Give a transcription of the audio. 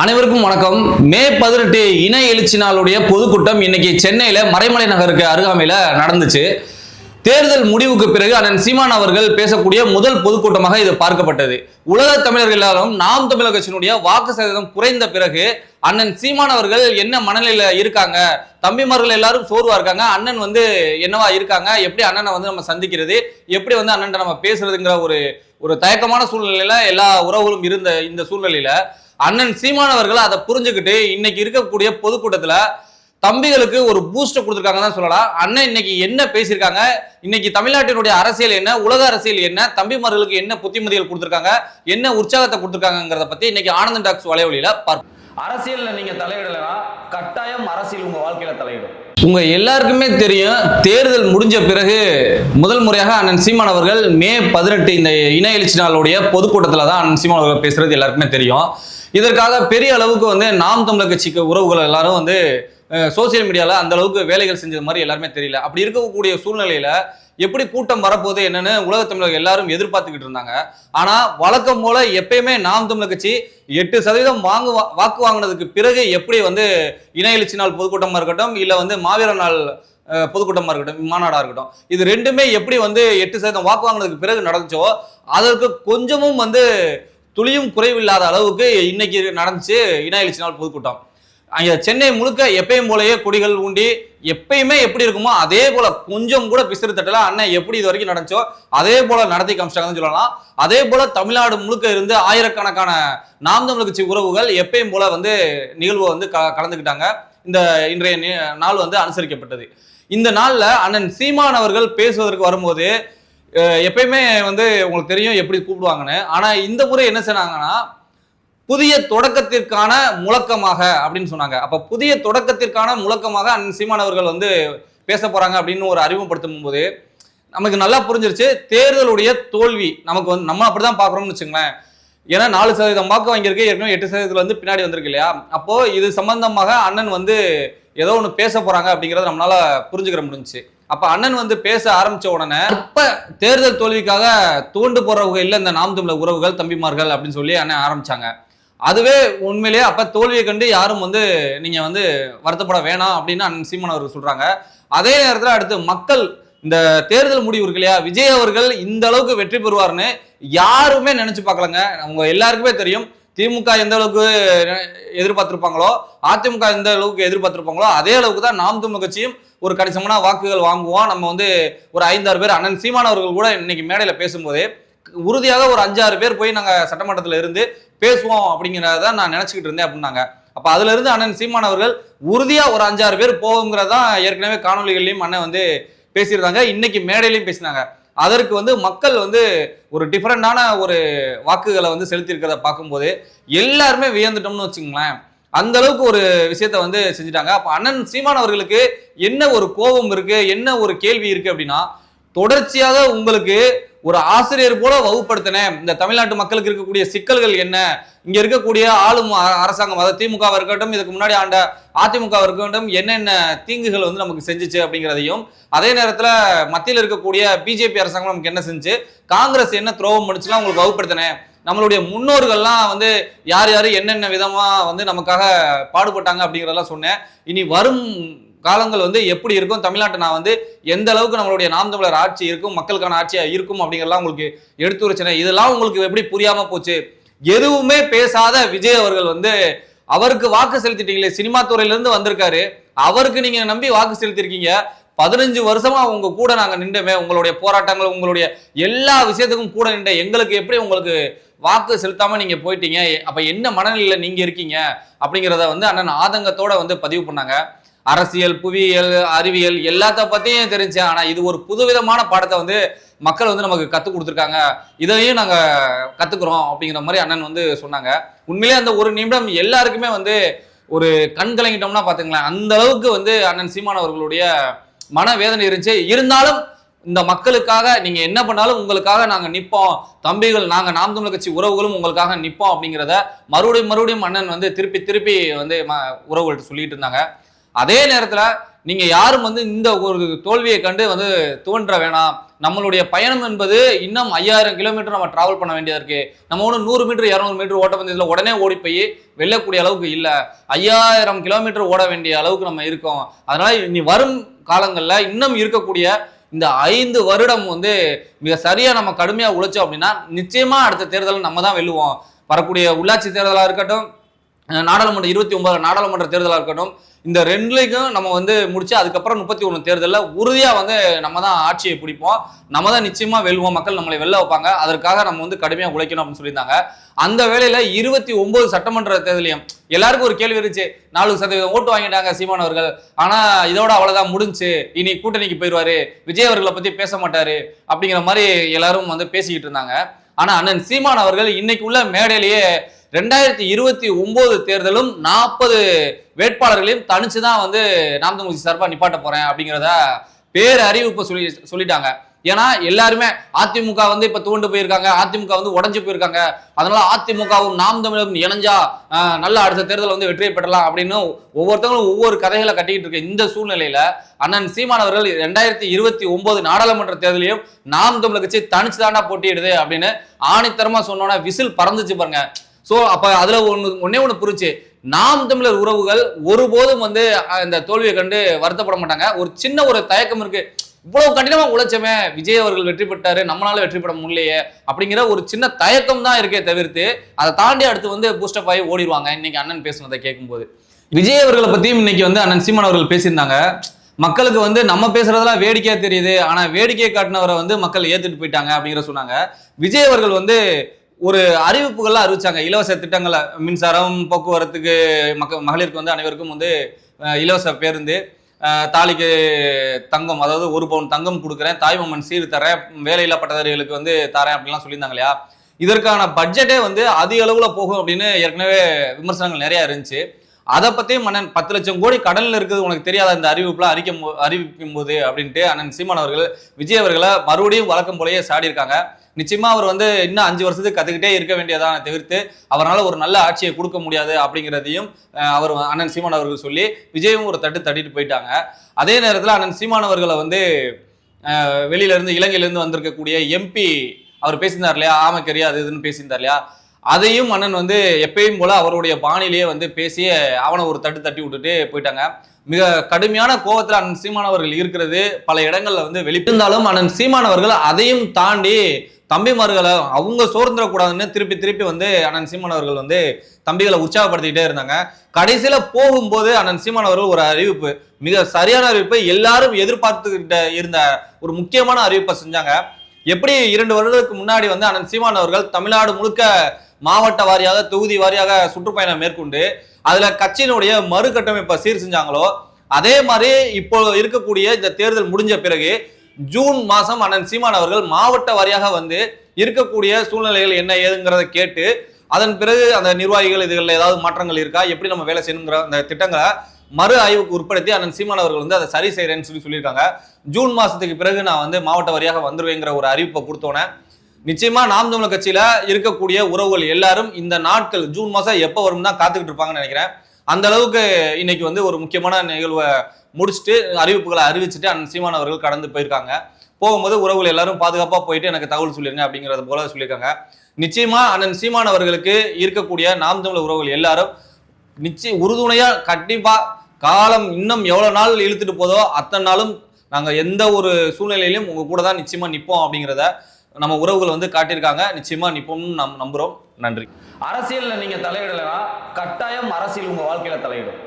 அனைவருக்கும் வணக்கம். மே 18 இன எழுச்சி நாளுடைய பொதுக்கூட்டம் இன்னைக்கு சென்னையில மறைமலை நகருக்கு அருகாமையில நடந்துச்சு. தேர்தல் முடிவுக்கு பிறகு அண்ணன் சீமான் அவர்கள் பேசக்கூடிய முதல் பொதுக்கூட்டமாக இது பார்க்கப்பட்டது. உலக தமிழர்கள் எல்லாரும் நாம் தமிழர் கட்சியினுடைய வாக்கு சதவீதம் குறைந்த பிறகு அண்ணன் சீமான் அவர்கள் என்ன மனநிலையில இருக்காங்க, தம்பிமார்கள் எல்லாரும் சோர்வா இருக்காங்க, அண்ணன் என்னவா இருக்காங்க, எப்படி அண்ணனை நம்ம சந்திக்கிறது, எப்படி அண்ணன் நம்ம பேசுறதுங்கிற ஒரு தயக்கமான சூழ்நிலையில எல்லா உறவுகளும் இருந்த இந்த சூழ்நிலையில அண்ணன் சீமான் அவர்கள் அதை புரிஞ்சுக்கிட்டு இன்னைக்கு இருக்கக்கூடிய பொதுக்கூட்டத்துல தம்பிகளுக்கு ஒரு பூஸ்ட் கொடுத்துருக்காங்க தான் சொல்லலாம். அண்ணன் இன்னைக்கு என்ன பேசியிருக்காங்க, இன்னைக்கு தமிழ்நாட்டினுடைய அரசியல் என்ன, உலக அரசியல் என்ன, தம்பிமார்களுக்கு என்ன புத்திமதிகள் கொடுத்துருக்காங்க, என்ன உற்சாகத்தை கொடுத்துருக்காங்கிறத பத்தி இன்னைக்கு ஆனந்தன் டாக்ஸ் வலைவலியில பார்ப்போம். அரசியல்ல நீங்க தலையிடலனா கட்டாயம் அரசியல் உங்க வாழ்க்கையில தலையிடும். உங்க எல்லாருக்குமே தெரியும், தேர்தல் முடிஞ்ச பிறகு முதல் முறையாக அண்ணன் சீமான் அவர்கள் மே 18 இந்த இன எழுச்சி நாளுடைய பொதுக்கூட்டத்துல தான் அண்ணன் சீமான் அவர்கள் பேசுறது எல்லாருக்குமே தெரியும். இதற்காக பெரிய அளவுக்கு நாம் தமிழர் கட்சிக்கு உறவுகள் எல்லாரும் சோசியல் மீடியால அந்த அளவுக்கு வேலைகள் செஞ்சது மாதிரி எல்லாருமே தெரியல. அப்படி இருக்கக்கூடிய சூழ்நிலையில எப்படி கூட்டம் வரப்போகுது என்னன்னு உலக தமிழர்கள் எல்லாரும் எதிர்பார்த்துக்கிட்டு இருந்தாங்க. ஆனா வழக்கம் போல எப்பயுமே நாம் தமிழர் கட்சி 8% வாக்கு வாங்கினதுக்கு பிறகு எப்படி இன எழுச்சி நாள் பொதுக்கூட்டமா இருக்கட்டும், இல்ல மாவீரர் நாள் பொதுக்கூட்டமா இருக்கட்டும், மாநாடா இருக்கட்டும், இது ரெண்டுமே எப்படி 8% வாக்கு வாங்கினதுக்கு பிறகு நடந்துச்சோ அதற்கு கொஞ்சமும் துளியும் குறைவில்லாத அளவுக்கு இன்னைக்கு நடந்துச்சு இன எழுச்சி நாள் பொதுக்கூட்டம். அங்க சென்னை முழுக்க எப்பயும் போலயே கொடிகள் ஊண்டி எப்பயுமே எப்படி இருக்குமோ அதே போல கொஞ்சம் கூட பிசிறு தட்டல. அண்ணன் எப்படி இது வரைக்கும் நடந்துச்சோ அதே போல நடத்தி காமிச்சிட்டாங்கன்னு சொல்லலாம். அதே போல தமிழ்நாடு முழுக்க இருந்து ஆயிரக்கணக்கான நாம் தமிழர் கட்சி உறவுகள் எப்பயும் போல நிகழ்வு கலந்துக்கிட்டாங்க. இந்த இன்றைய நாள் அனுசரிக்கப்பட்டது. இந்த நாள்ல அண்ணன் சீமான் அவர்கள் பேசுவதற்கு வரும்போது எப்பயுமே உங்களுக்கு தெரியும் எப்படி கூப்பிடுவாங்கன்னு. ஆனா இந்த முறை என்ன சொன்னாங்கன்னா, புதிய தொடக்கத்திற்கான முழக்கமாக அப்படின்னு சொன்னாங்க. அப்ப புதிய தொடக்கத்திற்கான முழக்கமாக அண்ணன் சீமான் அவர்கள் பேச போறாங்க அப்படின்னு ஒரு அறிமுகப்படுத்தும் போது நமக்கு நல்லா புரிஞ்சிருச்சு, தேர்தலுடைய தோல்வி நமக்கு நம்ம அப்படிதான் பாக்குறோம்னு வச்சுங்களேன். ஏன்னா 4% வாக்கு வாங்கியிருக்கு, ஏற்கனவே 8% பின்னாடி வந்திருக்கு இல்லையா. அப்போ இது சம்பந்தமாக அண்ணன் ஏதோ ஒண்ணு பேச போறாங்க அப்படிங்கறத நம்மளால புரிஞ்சுக்கிற முடிஞ்சுச்சு. அப்ப அண்ணன் பேச ஆரம்பிச்ச உடனே அப்ப தேர்தல் தோல்விக்காக தூண்டு போறவங்க இல்ல இந்த நாம் தமிழர் உறவுகள் தம்பிமார்கள் அப்படின்னு சொல்லி அண்ணன் ஆரம்பிச்சாங்க. அதுவே உண்மையிலேயே அப்ப தோல்வியை கண்டு யாரும் நீங்க வருத்தப்பட வேணாம் அப்படின்னு அண்ணன் சீமான் அவர்கள் சொல்றாங்க. அதே நேரத்துல அடுத்து மக்கள் இந்த தேர்தல் முடிவு இருக்கு இல்லையா, விஜய் அவர்கள் இந்த அளவுக்கு வெற்றி பெறுவார்னு யாருமே நினைச்சு பார்க்கலங்க. அவங்க எல்லாருக்குமே தெரியும், திமுக எந்த அளவுக்கு எதிர்பார்த்திருப்பாங்களோ, அதிமுக எந்த அளவுக்கு எதிர்பார்த்திருப்பாங்களோ அதே அளவுக்கு தான் நாம் தமிழர் கட்சியும் ஒரு கணிசமான வாக்குகள் வாங்குவோம். நம்ம ஒரு 5-6 பேர் அண்ணன் சீமான் அவர்கள் கூட இன்னைக்கு மேடையில பேசும்போது உறுதியாக ஒரு 5-6 பேர் போய் நாங்க சட்டமன்றத்துல இருந்து பேசுவோம் அப்படிங்கிறத நான் நினைச்சுக்கிட்டு இருந்தேன் அப்படின்னாங்க. அப்ப அதுல இருந்து அண்ணன் சீமான் அவர்கள் உறுதியா ஒரு 5-6 பேர் போகுங்கிறதான் ஏற்கனவே காணொலிகள்லயும் அண்ணன் பேசியிருந்தாங்க, இன்னைக்கு மேடையிலையும் பேசினாங்க. அதற்கு மக்கள் ஒரு டிஃபரெண்டான ஒரு வாக்குகளை செலுத்தி இருக்கிறத பார்க்கும்போது எல்லாருமே வியந்துட்டோம்னு வச்சுங்களேன். அந்த அளவுக்கு ஒரு விஷயத்த செஞ்சுட்டாங்க. அப்ப அண்ணன் சீமான் அவர்களுக்கு என்ன ஒரு கோபம் இருக்கு, என்ன ஒரு கேள்வி இருக்கு அப்படின்னா, தொடர்ச்சியாக உங்களுக்கு ஒரு ஆசிரியர் போல வகுப்படுத்தினேன், இந்த தமிழ்நாட்டு மக்களுக்கு இருக்கக்கூடிய சிக்கல்கள் என்ன, இங்க இருக்கக்கூடிய ஆளும் அரசாங்கம் அதாவது திமுக இருக்கட்டும், இதுக்கு முன்னாடி ஆண்ட அதிமுக இருக்கட்டும், என்னென்ன தீங்குகள் நமக்கு செஞ்சுச்சு அப்படிங்கிறதையும், அதே நேரத்துல மத்தியில் இருக்கக்கூடிய பிஜேபி அரசாங்கம் நமக்கு என்ன செஞ்சு, காங்கிரஸ் என்ன துரோகம் பண்ணுச்சுன்னா உங்களுக்கு வகுப்படுத்தினேன், நம்மளுடைய முன்னோர்கள்லாம் யார் யாரு என்னென்ன விதமா நமக்காக பாடுபட்டாங்க அப்படிங்கிறதெல்லாம் சொன்னேன். இனி வரும் காலங்கள் எப்படி இருக்கும், தமிழ்நாட்டை நான் எந்த அளவுக்கு நம்மளுடைய நாம் தமிழர் ஆட்சி இருக்கும், மக்களுக்கான ஆட்சியா இருக்கும் அப்படிங்கிறதெல்லாம் உங்களுக்கு எடுத்து வச்சேன். இதெல்லாம் உங்களுக்கு எப்படி புரியாம போச்சு? எதுவுமே பேசாத விஜய் அவர்கள் அவருக்கு வாக்கு செலுத்திட்டீங்களே, சினிமா துறையில இருந்து வந்திருக்காரு, அவருக்கு நீங்க நம்பி வாக்கு செலுத்திருக்கீங்க. 15 வருஷமா உங்க கூட நாங்க நின்றமே, உங்களுடைய போராட்டங்கள் உங்களுடைய எல்லா விஷயத்துக்கும் கூட நின்ற எங்களுக்கு எப்படி உங்களுக்கு வாக்கு செலுத்தாம நீங்க போயிட்டீங்க, அப்ப என்ன மனநிலையில நீங்க இருக்கீங்க அப்படிங்கிறத அண்ணன் ஆதங்கத்தோட பதிவு பண்ணாங்க. அரசியல், புவியியல், அறிவியல் எல்லாத்த பத்தியும் தெரிஞ்சேன். ஆனா இது ஒரு புதுவிதமான பாடத்தை மக்கள் நமக்கு கத்துக் கொடுத்துருக்காங்க, இதையும் நாங்க கத்துக்கிறோம் அப்படிங்கிற மாதிரி அண்ணன் சொன்னாங்க. உண்மையிலே அந்த ஒரு நிமிடம் எல்லாருக்குமே ஒரு கண் கலங்கிட்டோம்னா பாத்துங்களேன், அந்த அளவுக்கு அண்ணன் சீமான் அவர்களுடைய மனவேதனை இருந்துச்சு. இருந்தாலும் இந்த மக்களுக்காக நீங்க என்ன பண்ணாலும் உங்களுக்காக நாங்க நிப்போம், தம்பிகள் நாங்க நாம் தமிழர் கட்சி உறவுகளும் உங்களுக்காக நிப்போம் அப்படிங்கிறத மறுபடியும் அண்ணன் திருப்பி உறவுகள்கிட்ட சொல்லிட்டு இருந்தாங்க. அதே நேரத்துல நீங்க யாரும் வந்து இந்த ஒரு தோல்வியை கண்டு வந்து துவன்ற வேணாம். நம்மளுடைய பயணம் என்பது இன்னும் 5000 கிலோமீட்டர் நம்ம டிராவல் பண்ண வேண்டியதா இருக்கு. நம்ம ஒன்றும் 100 மீட்டர் 200 மீட்டர் ஓட்டப்பந்தயத்தில் உடனே ஓடி போய் வெல்லக்கூடிய அளவுக்கு இல்லை. 5000 கிலோமீட்டர் ஓட வேண்டிய அளவுக்கு நம்ம இருக்கோம். அதனால இனி வரும் காலங்களில் இன்னும் இருக்கக்கூடிய இந்த 5 வருடம் வந்து மிக சரியா நம்ம கடுமையா உழைச்சோம் அப்படின்னா நிச்சயமா அடுத்த தேர்தலில் நம்ம தான் வெல்லுவோம். வரக்கூடிய உள்ளாட்சி தேர்தலாக இருக்கட்டும், நாடாளுமன்ற 29 நாடாளுமன்ற தேர்தலாக இருக்கட்டும், இந்த ரெண்டுலையும் நம்ம வந்து முடிச்சு அதுக்கப்புறம் 31 தேர்தலில் உறுதியா வந்து நம்ம தான் ஆட்சியை பிடிப்போம். நம்ம தான் நிச்சயமா வெல்லுவோம். மக்கள் நம்மளை வெல்ல வைப்பாங்க. அதற்காக நம்ம வந்து கடுமையா உழைக்கணும் அப்படின்னு சொல்லியிருந்தாங்க. அந்த வேளையில 29 சட்டமன்ற தேர்தலையும் எல்லாருக்கும் ஒரு கேள்வி இருந்துச்சு. 4% ஓட்டு வாங்கிட்டாங்க சீமான் அவர்கள். ஆனா இதோட அவ்வளவுதான் முடிஞ்சு, இனி கூட்டணிக்கு போயிடுவாரு, விஜய் அவர்களை பத்தி பேச மாட்டாரு அப்படிங்கிற மாதிரி எல்லாரும் வந்து பேசிக்கிட்டு இருந்தாங்க. ஆனா அண்ணன் சீமான் அவர்கள் இன்னைக்கு உள்ள மேடையிலேயே 2029 தேர்தலும் 40 வேட்பாளர்களையும் தனிச்சுதான் வந்து நாம் தமிழ் கட்சி சார்பா நிப்பாட்ட போறேன் அப்படிங்கிறத பேரறிவிப்பு சொல்லிட்டாங்க. ஏன்னா எல்லாருமே அதிமுக வந்து இப்ப துவண்டு போயிருக்காங்க, அதிமுக வந்து உடஞ்சு போயிருக்காங்க. அதனால அதிமுகவும் நாம் தமிழும் இணைஞ்சா நல்ல அடுத்த தேர்தல் வந்து வெற்றியை பெறலாம் அப்படின்னு ஒவ்வொருத்தவங்களும் ஒவ்வொரு கதைகளை கட்டிக்கிட்டு இருக்க இந்த சூழ்நிலையில அண்ணன் சீமான் அவர்கள் 2029 நாடாளுமன்ற தேர்தலையும் நாம் தமிழ் கட்சி தனிச்சுதாண்டா போட்டியிடுது அப்படின்னு ஆணித்தரமா சொன்னோன்னா விசில் பறந்துச்சு பாருங்க. சோ அப்ப அதுல ஒன்னே ஒண்ணு புரிச்சு, நாம் தமிழர் உறவுகள் ஒருபோதும் வந்து இந்த தோல்வியை கண்டு வருத்தப்பட மாட்டாங்க. ஒரு சின்ன ஒரு தயக்கம் இருக்கு, இவ்வளவு கடினமா உழைச்சமே, விஜய் அவர்கள் வெற்றி பெற்றாரு, நம்மளால வெற்றி பெற முடியலையே அப்படிங்கிற ஒரு சின்ன தயக்கம் தான் இருக்கே தவிர்த்து அதை தாண்டி அடுத்து வந்து பூஸ்டப் ஆகி ஓடிடுவாங்க. இன்னைக்கு அண்ணன் பேசுனதை கேட்கும்போது விஜய் அவர்களை பத்தியும் இன்னைக்கு வந்து அண்ணன் சீமான் அவர்கள் பேசியிருந்தாங்க. மக்களுக்கு வந்து நம்ம பேசுறதெல்லாம் வேடிக்கையா தெரியுது, ஆனா வேடிக்கையை காட்டினவரை வந்து மக்கள் ஏத்துட்டு போயிட்டாங்க அப்படிங்கிற சொன்னாங்க. விஜய் அவர்கள் வந்து ஒரு அறிவிப்புகள்லாம் அறிவிச்சாங்க. இலவச திட்டங்களை, மின்சாரம், போக்குவரத்துக்கு, மகளிருக்கு வந்து அனைவருக்கும் வந்து இலவச பேருந்து, தாலிக்கு தங்கம், அதாவது 1 பவுன் தங்கம் கொடுக்குறேன், தாய்மாமன் சீர் தரேன், வேலையில்லா பட்டதாரிகளுக்கு வந்து தரேன் அப்படின்லாம் சொல்லியிருந்தாங்க இல்லையா. இதற்கான பட்ஜெட்டே வந்து அதிக அளவுல போகும் அப்படின்னு ஏற்கனவே விமர்சனங்கள் நிறைய இருந்துச்சு. அதை பத்தியும் அண்ணன் 10 லட்சம் கோடி கடல்ல இருக்குது உனக்கு தெரியாத இந்த அறிவிப்புலாம் அறிவிக்கும் போது அப்படின்ட்டு அண்ணன் சீமான் அவர்கள் விஜய் அவர்களை மறுபடியும் வழக்கம் போலயே சாடி இருக்காங்க. நிச்சயமா அவர் வந்து இன்னும் 5 வருஷத்துக்கு கத்துக்கிட்டே இருக்க வேண்டியதான தவிர்த்து அவரால் ஒரு நல்ல ஆட்சியை கொடுக்க முடியாது அப்படிங்கிறதையும் அவர் அண்ணன் சீமான் அவர்கள் சொல்லி விஜயும் ஒரு தட்டிட்டு போயிட்டாங்க. அதே நேரத்தில் அண்ணன் சீமான் அவர்களை வந்து வெளியில இருந்து இலங்கையிலிருந்து வந்திருக்கக்கூடிய எம்பி அவர் பேசியிருந்தார் இல்லையா, ஆமைக்கறி அது இதுன்னு பேசியிருந்தார் இல்லையா, அதையும் அண்ணன் வந்து எப்பயும் போல அவருடைய பாணியிலேயே வந்து பேசி அவனை ஒரு தட்டி விட்டுட்டு போயிட்டாங்க. மிக கடுமையான கோபத்தில் அண்ணன் சீமான் அவர்கள் இருக்கிறது பல இடங்கள்ல வந்து வெளியிருந்தாலும் அண்ணன் சீமான் அவர்கள் அதையும் தாண்டி தம்பிமார்களை அவங்க சோர்ந்துடக்கூடாதுன்னு திருப்பி வந்து அண்ணன் சீமான் அவர்கள் வந்து தம்பிகளை உற்சாகப்படுத்திக்கிட்டே இருந்தாங்க. கடைசியில போகும்போது அண்ணன் சீமான் அவர்கள் ஒரு அறிவிப்பு, மிக சரியான அறிவிப்பு, எல்லாரும் எதிர்பார்த்துக்கிட்ட இருந்த ஒரு முக்கியமான அறிவிப்பை செஞ்சாங்க. எப்படி 2 வருடத்துக்கு முன்னாடி வந்து அண்ணன் சீமான் அவர்கள் தமிழ்நாடு முழுக்க மாவட்ட வாரியாக, தொகுதி வாரியாக சுற்றுப்பயணம் மேற்கொண்டு அதுல கட்சியினுடைய மறுகட்டமைப்பை சீர் செஞ்சாங்களோ, அதே மாதிரி இப்போ இருக்கக்கூடிய இந்த தேர்தல் முடிஞ்ச பிறகு ஜூன் மாசம் அண்ணன் சீமான் அவர்கள் மாவட்ட வாரியாக வந்து இருக்கக்கூடிய சூழ்நிலைகள் என்ன ஏதுங்கிறத கேட்டு அதன் பிறகு அந்த நிர்வாகிகள் இதுகளில் ஏதாவது மாற்றங்கள் இருக்கா, எப்படி நம்ம வேலை செய்யணுங்கிற அந்த திட்டங்களை மறு ஆய்வுக்கு உட்படுத்தி அண்ணன் சீமான் அவர்கள் வந்து அதை சரி செய்யறேன்னு சொல்லியிருக்காங்க. ஜூன் மாசத்துக்கு பிறகு நான் வந்து மாவட்ட வாரியாக வந்துருவேங்கிற ஒரு அறிவிப்பை கொடுத்தோன்னே நிச்சயமா நாம் தமிழர் கட்சியில இருக்கக்கூடிய உறவுகள் எல்லாரும் இந்த நாட்கள் ஜூன் மாசம் எப்போ வரும் தான் காத்துக்கிட்டு இருப்பாங்கன்னு நினைக்கிறேன். அந்த அளவுக்கு இன்னைக்கு வந்து ஒரு முக்கியமான நிகழ்வை முடிச்சுட்டு அறிவிப்புகளை அறிவிச்சுட்டு அண்ணன் சீமான் அவர்கள் கடந்து போயிருக்காங்க. போகும்போது உறவுகள் எல்லாரும் பாதுகாப்பா போயிட்டு எனக்கு தகவல் சொல்லிருங்க அப்படிங்கறது போல சொல்லியிருக்காங்க. நிச்சயமா அண்ணன் சீமான் அவர்களுக்கு இருக்கக்கூடிய நாம் தமிழர் உறவுகள் எல்லாரும் நிச்சயம் உறுதுணையா கண்டிப்பா காலம் இன்னும் எவ்வளவு நாள் இழுத்துட்டு போதோ அத்தனை நாளும் நாங்க எந்த ஒரு சூழ்நிலையிலும் உங்க கூட தான் நிச்சயமா நிற்போம் அப்படிங்கிறத நம்ம உறவுகள் வந்து காட்டியிருக்காங்க. நிச்சயமா நிற்போம்னு நம்புறோம். நன்றி. அரசியல்ல நீங்க தலையிடலைன்னா கட்டாயம் அரசியல் உங்க வாழ்க்கையில தலையிடும்.